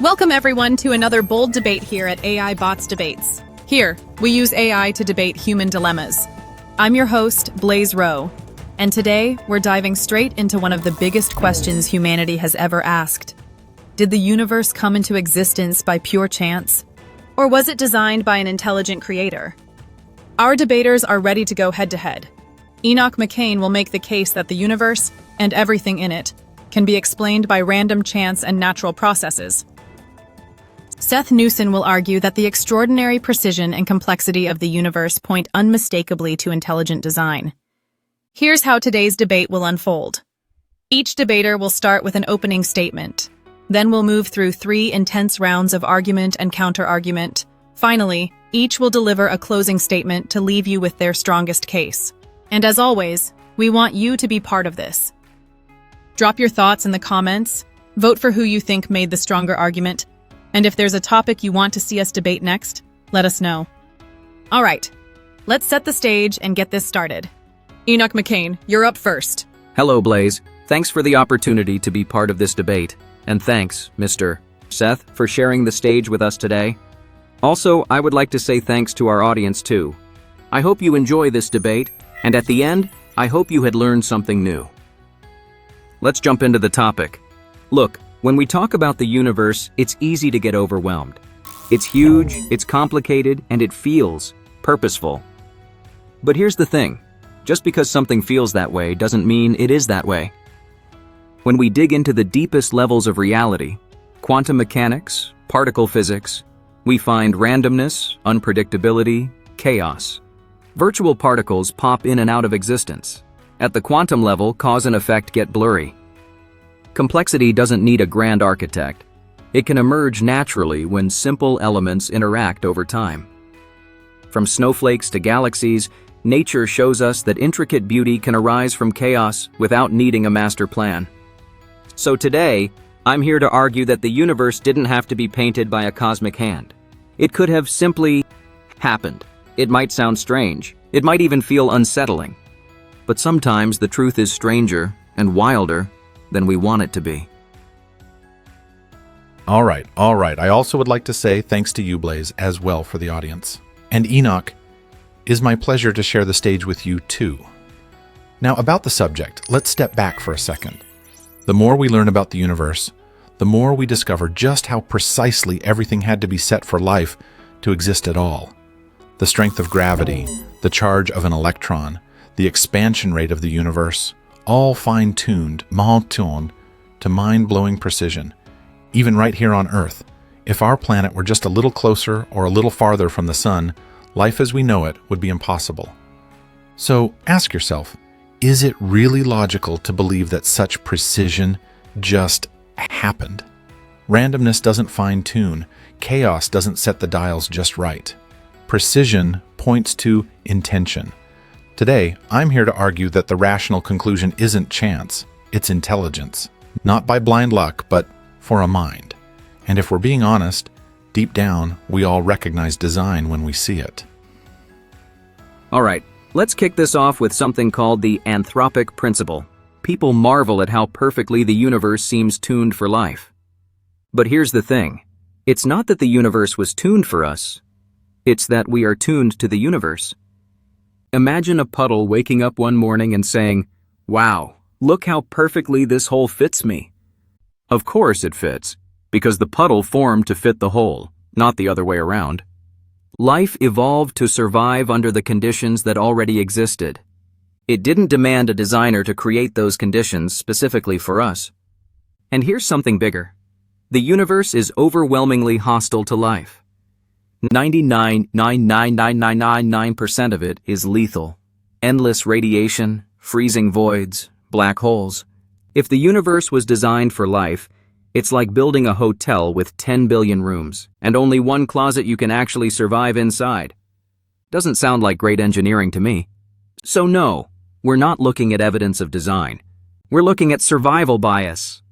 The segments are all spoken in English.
Welcome everyone to another bold debate here at AI Bots Debates. Here, we use AI to debate human dilemmas. I'm your host, Blaze Rowe, and today we're diving straight into one of the biggest questions humanity has ever asked. Did the universe come into existence by pure chance? Or was it designed by an intelligent creator? Our debaters are ready to go head-to-head. Enoch McCain will make the case that the universe, and everything in it, can be explained by random chance and natural processes. Seth Newson will argue that the extraordinary precision and complexity of the universe point unmistakably to intelligent design. Here's how today's debate will unfold. Each debater will start with an opening statement. Then we'll move through 3 intense rounds of argument and counter-argument. Finally, each will deliver a closing statement to leave you with their strongest case. And as always, we want you to be part of this. Drop your thoughts in the comments, vote for who you think made the stronger argument, and if there's a topic you want to see us debate next, let us know. All right, let's set the stage and get this started. Enoch McCain, you're up first. Hello, Blaze. Thanks for the opportunity to be part of this debate. And thanks, Mr. Seth, for sharing the stage with us today. Also, I would like to say thanks to our audience too. I hope you enjoy this debate, and at the end, I hope you had learned something new. Let's jump into the topic. Look, when we talk about the universe, it's easy to get overwhelmed. It's huge, it's complicated, and it feels purposeful. But here's the thing. Just because something feels that way doesn't mean it is that way. When we dig into the deepest levels of reality, quantum mechanics, particle physics, we find randomness, unpredictability, chaos. Virtual particles pop in and out of existence. At the quantum level, cause and effect get blurry. Complexity doesn't need a grand architect. It can emerge naturally when simple elements interact over time. From snowflakes to galaxies, nature shows us that intricate beauty can arise from chaos without needing a master plan. So today, I'm here to argue that the universe didn't have to be painted by a cosmic hand. It could have simply happened. It might sound strange. It might even feel unsettling. But sometimes the truth is stranger and wilder than we want it to be. All right. I also would like to say thanks to you, Blaze, as well for the audience. And Enoch, it is my pleasure to share the stage with you too. Now about the subject, let's step back for a second. The more we learn about the universe, the more we discover just how precisely everything had to be set for life to exist at all. The strength of gravity, the charge of an electron, the expansion rate of the universe, all fine-tuned, mal-tuned, to mind-blowing precision. Even right here on Earth, if our planet were just a little closer or a little farther from the sun, life as we know it would be impossible. So ask yourself, is it really logical to believe that such precision just happened? Randomness doesn't fine-tune. Chaos doesn't set the dials just right. Precision points to intention. Today, I'm here to argue that the rational conclusion isn't chance, it's intelligence. Not by blind luck, but for a mind. And if we're being honest, deep down, we all recognize design when we see it. All right, let's kick this off with something called the anthropic principle. People marvel at how perfectly the universe seems tuned for life. But here's the thing. It's not that the universe was tuned for us. It's that we are tuned to the universe. Imagine a puddle waking up one morning and saying, "Wow, look how perfectly this hole fits me." Of course it fits, because the puddle formed to fit the hole, not the other way around. Life evolved to survive under the conditions that already existed. It didn't demand a designer to create those conditions specifically for us. And here's something bigger. The universe is overwhelmingly hostile to life. 99.99999% of it is lethal. Endless radiation, freezing voids, black holes. If the universe was designed for life, it's like building a hotel with 10 billion rooms, and only one closet you can actually survive inside. Doesn't sound like great engineering to me. So no, we're not looking at evidence of design. We're looking at survival bias.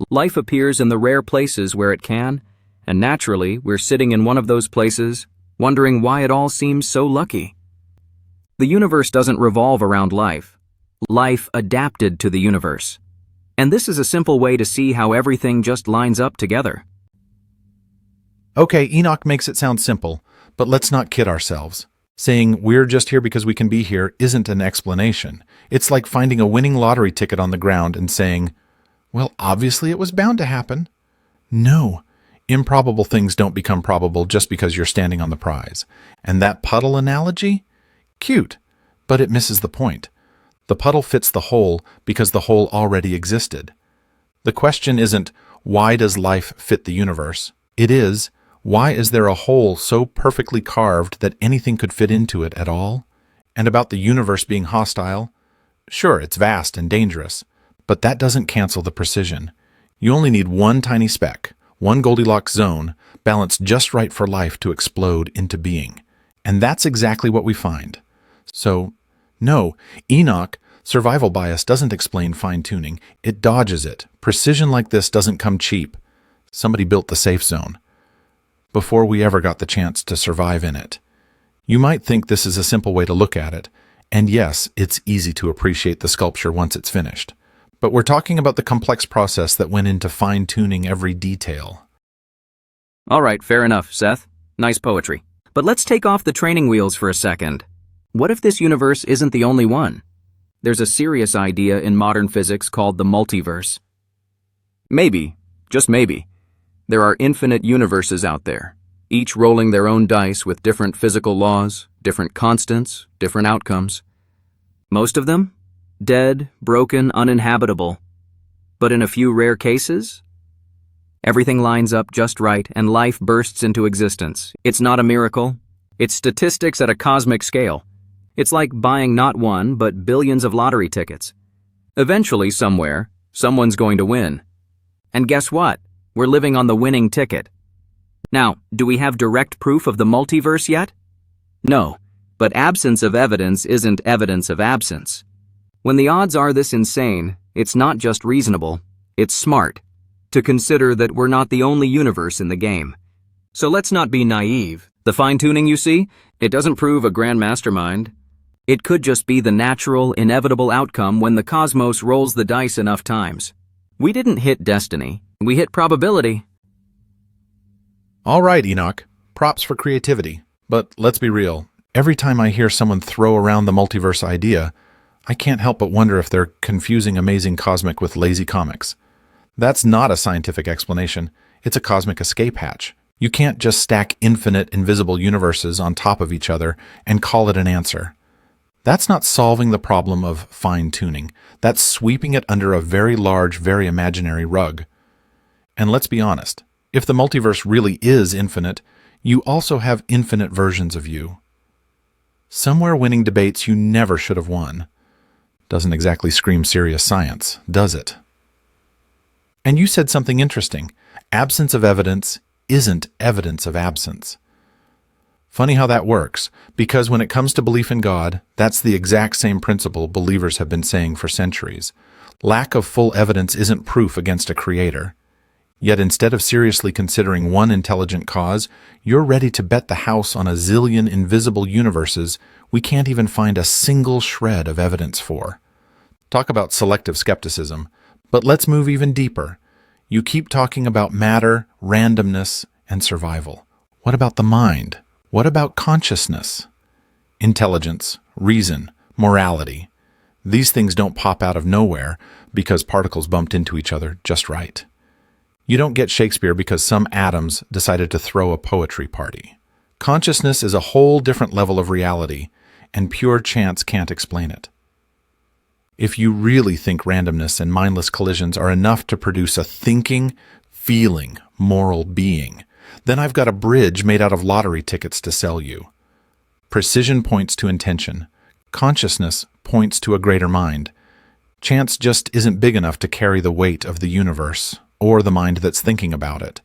Life appears in the rare places where it can, and naturally, we're sitting in one of those places, wondering why it all seems so lucky. The universe doesn't revolve around life. Life adapted to the universe. And this is a simple way to see how everything just lines up together. Okay, Enoch makes it sound simple, but let's not kid ourselves. Saying we're just here because we can be here isn't an explanation. It's like finding a winning lottery ticket on the ground and saying, well, obviously it was bound to happen. No, improbable things don't become probable just because you're standing on the prize. And that puddle analogy? Cute, but it misses the point. The puddle fits the hole because the hole already existed. The question isn't, why does life fit the universe? It is, why is there a hole so perfectly carved that anything could fit into it at all? And about the universe being hostile, sure, it's vast and dangerous, but that doesn't cancel the precision. You only need one tiny speck, one Goldilocks zone, balanced just right for life to explode into being. And that's exactly what we find. So, no, Enoch, survival bias doesn't explain fine-tuning. It dodges it. Precision like this doesn't come cheap. Somebody built the safe zone before we ever got the chance to survive in it. You might think this is a simple way to look at it, and yes, it's easy to appreciate the sculpture once it's finished. But we're talking about the complex process that went into fine-tuning every detail. All right, fair enough, Seth. Nice poetry. But let's take off the training wheels for a second. What if this universe isn't the only one? There's a serious idea in modern physics called the multiverse. Maybe, just maybe, there are infinite universes out there, each rolling their own dice with different physical laws, different constants, different outcomes. Most of them? Dead, broken, uninhabitable. But in a few rare cases, everything lines up just right and life bursts into existence. It's not a miracle. It's statistics at a cosmic scale. It's like buying not one, but billions of lottery tickets. Eventually, somewhere, someone's going to win. And guess what? We're living on the winning ticket. Now, do we have direct proof of the multiverse yet? No, but absence of evidence isn't evidence of absence. When the odds are this insane, it's not just reasonable, it's smart to consider that we're not the only universe in the game. So let's not be naive. The fine-tuning you see, it doesn't prove a grand mastermind. It could just be the natural, inevitable outcome when the cosmos rolls the dice enough times. We didn't hit destiny, we hit probability. All right, Enoch, props for creativity. But let's be real, every time I hear someone throw around the multiverse idea, I can't help but wonder if they're confusing Amazing Cosmic with lazy comics. That's not a scientific explanation, it's a cosmic escape hatch. You can't just stack infinite invisible universes on top of each other and call it an answer. That's not solving the problem of fine-tuning. That's sweeping it under a very large, very imaginary rug. And let's be honest, if the multiverse really is infinite, you also have infinite versions of you. Somewhere winning debates you never should have won. Doesn't exactly scream serious science, does it? And you said something interesting. Absence of evidence isn't evidence of absence. Funny how that works, because when it comes to belief in God, that's the exact same principle believers have been saying for centuries. Lack of full evidence isn't proof against a creator. Yet instead of seriously considering one intelligent cause, you're ready to bet the house on a zillion invisible universes we can't even find a single shred of evidence for. Talk about selective skepticism, but let's move even deeper. You keep talking about matter, randomness, and survival. What about the mind? What about consciousness? Intelligence, reason, morality. These things don't pop out of nowhere because particles bumped into each other just right. You don't get Shakespeare because some atoms decided to throw a poetry party. Consciousness is a whole different level of reality, and pure chance can't explain it. If you really think randomness and mindless collisions are enough to produce a thinking, feeling, moral being, then I've got a bridge made out of lottery tickets to sell you. Precision points to intention. Consciousness points to a greater mind. Chance just isn't big enough to carry the weight of the universe, or the mind that's thinking about it.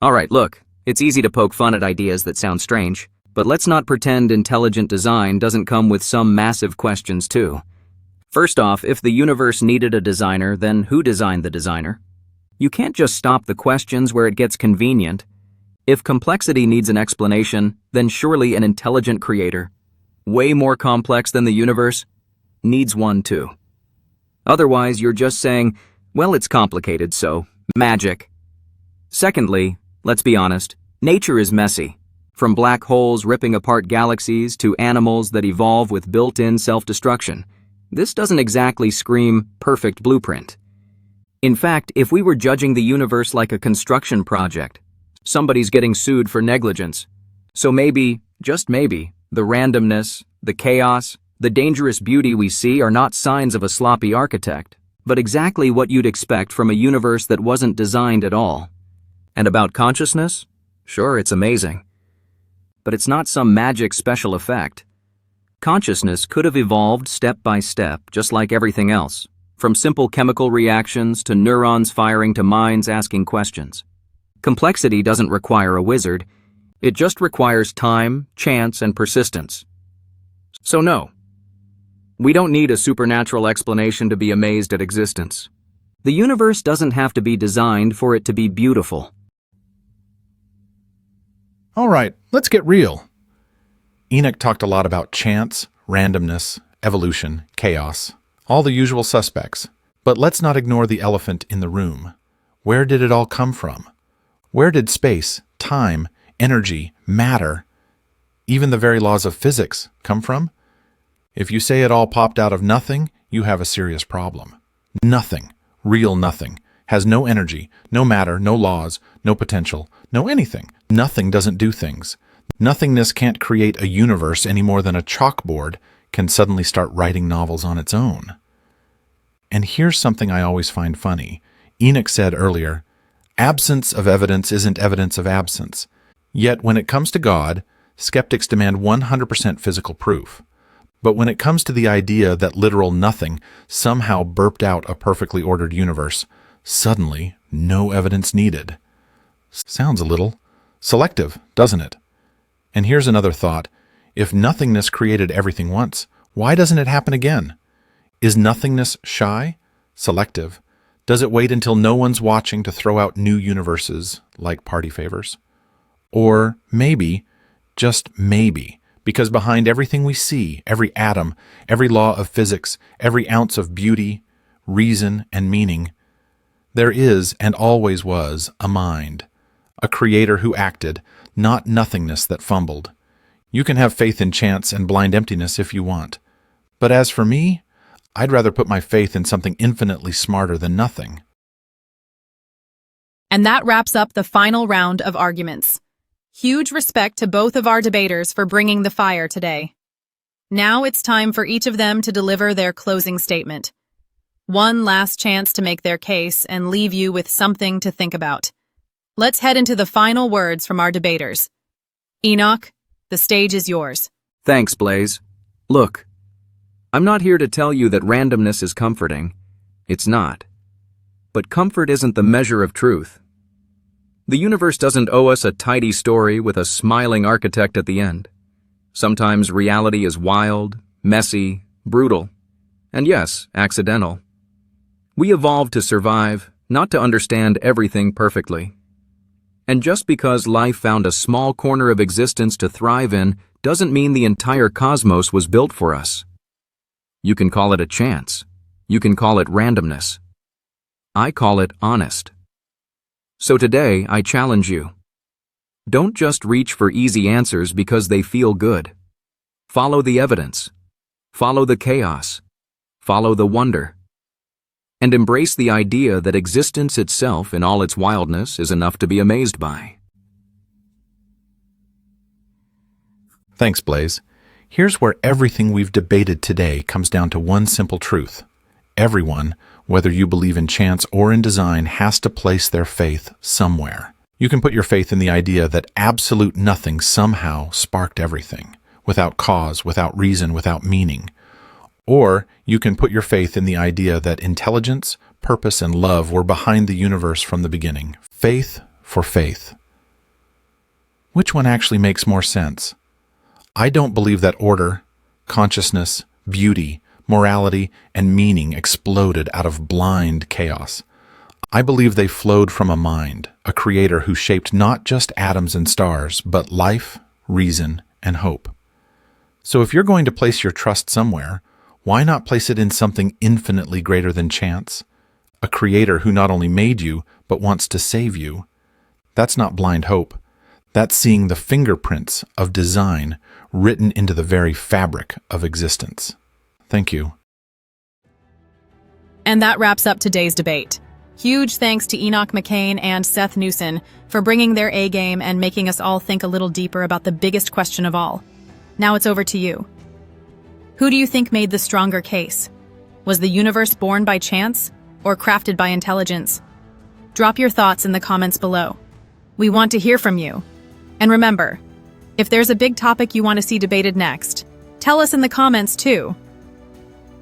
All right, look, it's easy to poke fun at ideas that sound strange, but let's not pretend intelligent design doesn't come with some massive questions too. First off, if the universe needed a designer, then who designed the designer? You can't just stop the questions where it gets convenient. If complexity needs an explanation, then surely an intelligent creator, way more complex than the universe, needs one too. Otherwise, you're just saying, well, it's complicated, so magic. Secondly, Let's be honest, nature is messy. From black holes ripping apart galaxies to animals that evolve with built-in self-destruction, this doesn't exactly scream perfect blueprint. In fact, if we were judging the universe like a construction project, somebody's getting sued for negligence. So maybe, just maybe, the randomness, the chaos, the dangerous beauty we see are not signs of a sloppy architect, but exactly what you'd expect from a universe that wasn't designed at all. And about consciousness? Sure, it's amazing. But it's not some magic special effect. Consciousness could have evolved step by step, just like everything else, from simple chemical reactions to neurons firing to minds asking questions. Complexity doesn't require a wizard, it just requires time, chance, and persistence. So no, we don't need a supernatural explanation to be amazed at existence. The universe doesn't have to be designed for it to be beautiful. All right, let's get real. Enoch talked a lot about chance, randomness, evolution, chaos, all the usual suspects. But let's not ignore the elephant in the room. Where did it all come from? Where did space, time, energy, matter, even the very laws of physics come from? If you say it all popped out of nothing, you have a serious problem. Nothing, real nothing, has no energy, no matter, no laws, no potential, no anything. Nothing doesn't do things. Nothingness can't create a universe any more than a chalkboard can suddenly start writing novels on its own. And here's something I always find funny. Enoch said earlier, absence of evidence isn't evidence of absence. Yet when it comes to God, skeptics demand 100% physical proof. But when it comes to the idea that literal nothing somehow burped out a perfectly ordered universe, suddenly no evidence needed. Sounds a little selective, doesn't it? And here's another thought. If nothingness created everything once, why doesn't it happen again? Is nothingness shy? Selective? Does it wait until no one's watching to throw out new universes like party favors? Or maybe, just maybe, because behind everything we see, every atom, every law of physics, every ounce of beauty, reason, and meaning, there is and always was a mind, a creator who acted, not nothingness that fumbled. You can have faith in chance and blind emptiness if you want. But as for me, I'd rather put my faith in something infinitely smarter than nothing. And that wraps up the final round of arguments. Huge respect to both of our debaters for bringing the fire today. Now it's time for each of them to deliver their closing statement. One last chance to make their case and leave you with something to think about. Let's head into the final words from our debaters. Enoch, the stage is yours. Thanks, Blaze. Look, I'm not here to tell you that randomness is comforting. It's not. But comfort isn't the measure of truth. The universe doesn't owe us a tidy story with a smiling architect at the end. Sometimes reality is wild, messy, brutal, and yes, accidental. We evolved to survive, not to understand everything perfectly. And just because life found a small corner of existence to thrive in doesn't mean the entire cosmos was built for us. You can call it a chance. You can call it randomness. I call it honest. So today, I challenge you. Don't just reach for easy answers because they feel good. Follow the evidence. Follow the chaos. Follow the wonder. And embrace the idea that existence itself in all its wildness is enough to be amazed by. Thanks, Blaze. Here's where everything we've debated today comes down to one simple truth. Everyone, whether you believe in chance or in design, has to place their faith somewhere. You can put your faith in the idea that absolute nothing somehow sparked everything, without cause, without reason, without meaning. Or you can put your faith in the idea that intelligence, purpose, and love were behind the universe from the beginning. Faith for faith. Which one actually makes more sense? I don't believe that order, consciousness, beauty, morality, and meaning exploded out of blind chaos. I believe they flowed from a mind, a creator who shaped not just atoms and stars, but life, reason, and hope. So if you're going to place your trust somewhere, why not place it in something infinitely greater than chance? A creator who not only made you, but wants to save you. That's not blind hope. That's seeing the fingerprints of design written into the very fabric of existence. Thank you. And that wraps up today's debate. Huge thanks to Enoch McCain and Seth Newson for bringing their A-game and making us all think a little deeper about the biggest question of all. Now it's over to you. Who do you think made the stronger case? Was the universe born by chance or crafted by intelligence? Drop your thoughts in the comments below. We want to hear from you. And remember, if there's a big topic you want to see debated next, tell us in the comments too.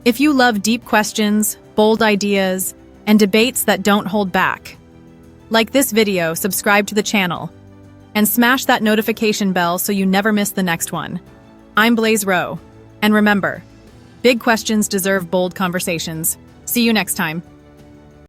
If you love deep questions, bold ideas, and debates that don't hold back, like this video, subscribe to the channel, and smash that notification bell so you never miss the next one. I'm Blaze Rowe, and remember, big questions deserve bold conversations. See you next time.